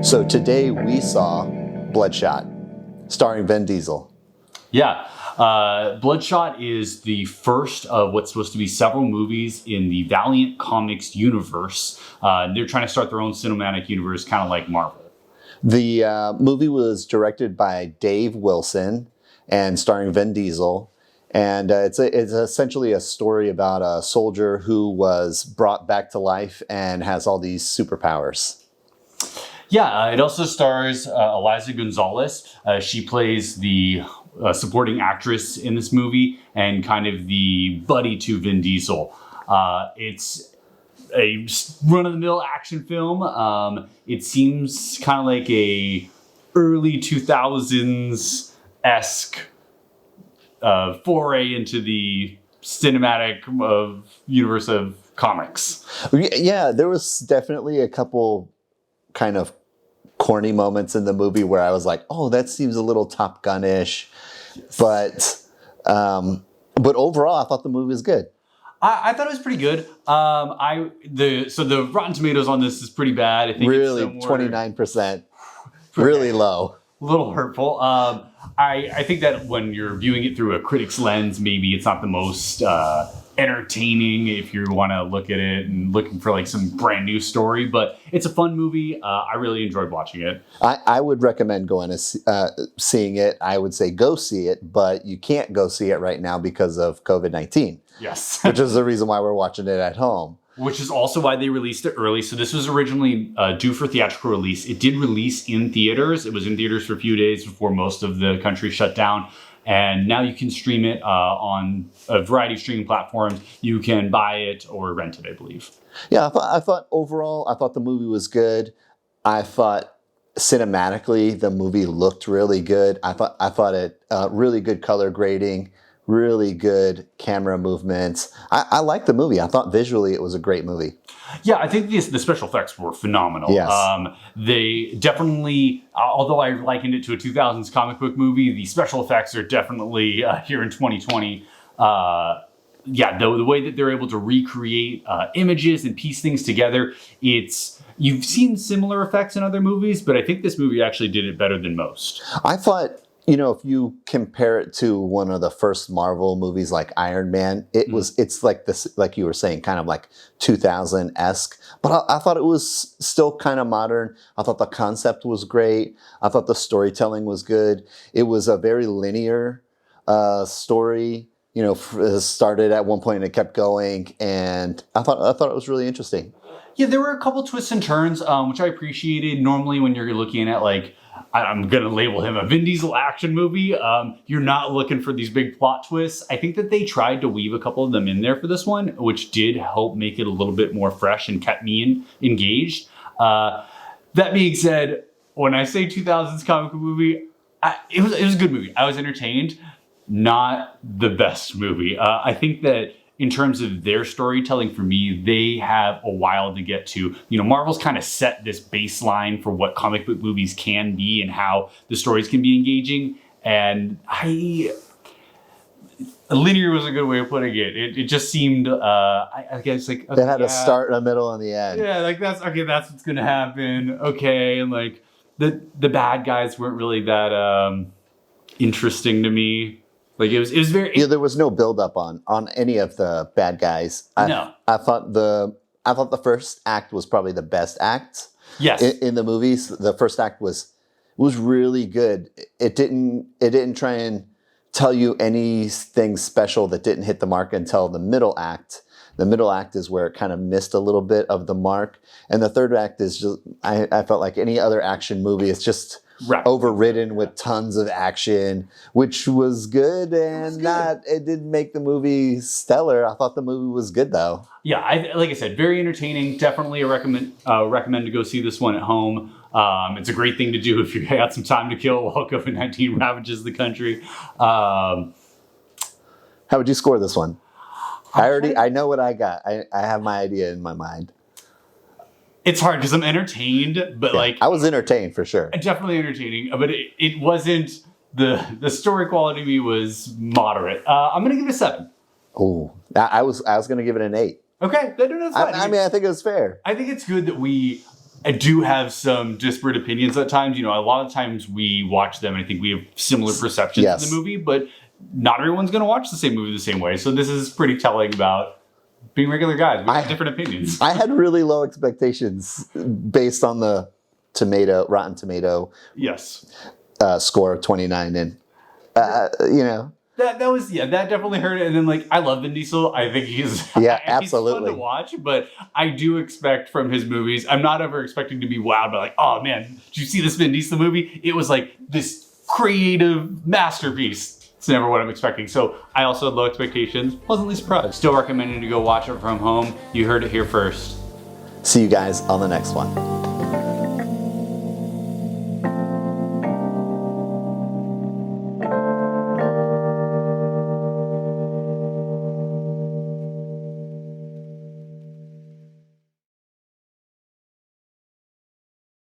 So today we saw Bloodshot, starring Vin Diesel. Yeah. Bloodshot is the first of what's supposed to be several movies in the Valiant Comics Universe. They're trying to start their own cinematic universe, kind of like Marvel. The movie was directed by Dave Wilson and starring Vin Diesel. And it's essentially a story about a soldier who was brought back to life and has all these superpowers. Yeah, it also stars Eliza Gonzalez. She plays the supporting actress in this movie and kind of the buddy to Vin Diesel. It's a run-of-the-mill action film. It seems kind of like a early 2000s-esque foray into the cinematic universe of comics. Yeah, there was definitely a couple kind of corny moments in the movie where I was like, oh, that seems a little Top Gun-ish. But overall, I thought the movie was good. I thought it was pretty good. So the Rotten Tomatoes on this is pretty bad. I think really, it's 29%. Really low. A little hurtful. I think that when you're viewing it through a critic's lens, maybe it's not the most entertaining if you want to look at it and looking for like some brand new story. But it's a fun movie. I really enjoyed watching it. I would recommend going to seeing it. I would say go see it, but you can't go see it right now because of COVID-19. Yes. Which is the reason why we're watching it at home. Which is also why they released it early. So this was originally due for theatrical release. It did release in theaters. It was in theaters for a few days before most of the country shut down. And now you can stream it on a variety of streaming platforms. You can buy it or rent it, I believe. Yeah, I thought overall, I thought the movie was good. I thought cinematically, the movie looked really good. I thought it really good color grading. Really good camera movements. I liked the movie. I thought visually it was a great movie. Yeah, I think the special effects were phenomenal. Yes. They definitely, although I likened it to a 2000s comic book movie, the special effects are definitely here in 2020. Yeah, the way that they're able to recreate images and piece things together, you've seen similar effects in other movies, but I think this movie actually did it better than most. I thought, if you compare it to one of the first Marvel movies like Iron Man, it's like this, like you were saying, kind of like 2000-esque. But I thought it was still kind of modern. I thought the concept was great. I thought the storytelling was good. It was a very linear story. It started at one point and it kept going, and I thought it was really interesting. Yeah, there were a couple twists and turns, which I appreciated. Normally, when you're looking at I'm going to label him a Vin Diesel action movie. You're not looking for these big plot twists. I think that they tried to weave a couple of them in there for this one, which did help make it a little bit more fresh and kept me engaged. That being said, when I say 2000s comic book movie, it was a good movie. I was entertained. Not the best movie. I think that in terms of their storytelling, for me, they have a while to get to. Marvel's kind of set this baseline for what comic book movies can be and how the stories can be engaging. And linear was a good way of putting it. It just seemed, I guess, like... Okay, it had a start, a middle, and the end. Yeah, that's what's going to happen. Okay, and the bad guys weren't really that interesting to me. It was very... Yeah, there was no build-up on any of the bad guys. No. I thought the first act was probably the best act. Yes. In the movies. The first act was really good. It didn't try and tell you anything special that didn't hit the mark until the middle act. The middle act is where it kind of missed a little bit of the mark. And the third act is just, I felt like any other action movie, it's just... Right. Overridden with tons of action, which was good and it didn't make the movie stellar. I thought the movie was good though. Yeah, like I said, very entertaining. Definitely recommend to go see this one at home. It's a great thing to do if you got some time to kill while COVID-19 ravages the country. How would you score this one? I know what I got. I have my idea in my mind. It's hard because I'm entertained, but I was entertained for sure. Definitely entertaining, but it wasn't the story quality. To me was moderate. I'm gonna give it a 7. Oh, I was gonna give it an 8. Okay, that's fine. I mean, I think it was fair. I think it's good that we I do have some disparate opinions at times. You know, a lot of times we watch them and I think we have similar perceptions of the movie, but not everyone's going to watch the same movie the same way. So this is pretty telling about being regular guys. We have different opinions. I had really low expectations based on the Rotten Tomato score of 29. And, you know. That definitely hurt it. And then, like, I love Vin Diesel. I think he's absolutely fun to watch, but I do expect from his movies, I'm not ever expecting to be wowed by like, oh man, did you see this Vin Diesel movie? It was like this creative masterpiece. It's never what I'm expecting. So I also had low expectations, pleasantly surprised. Still recommending to go watch it from home. You heard it here first. See you guys on the next one.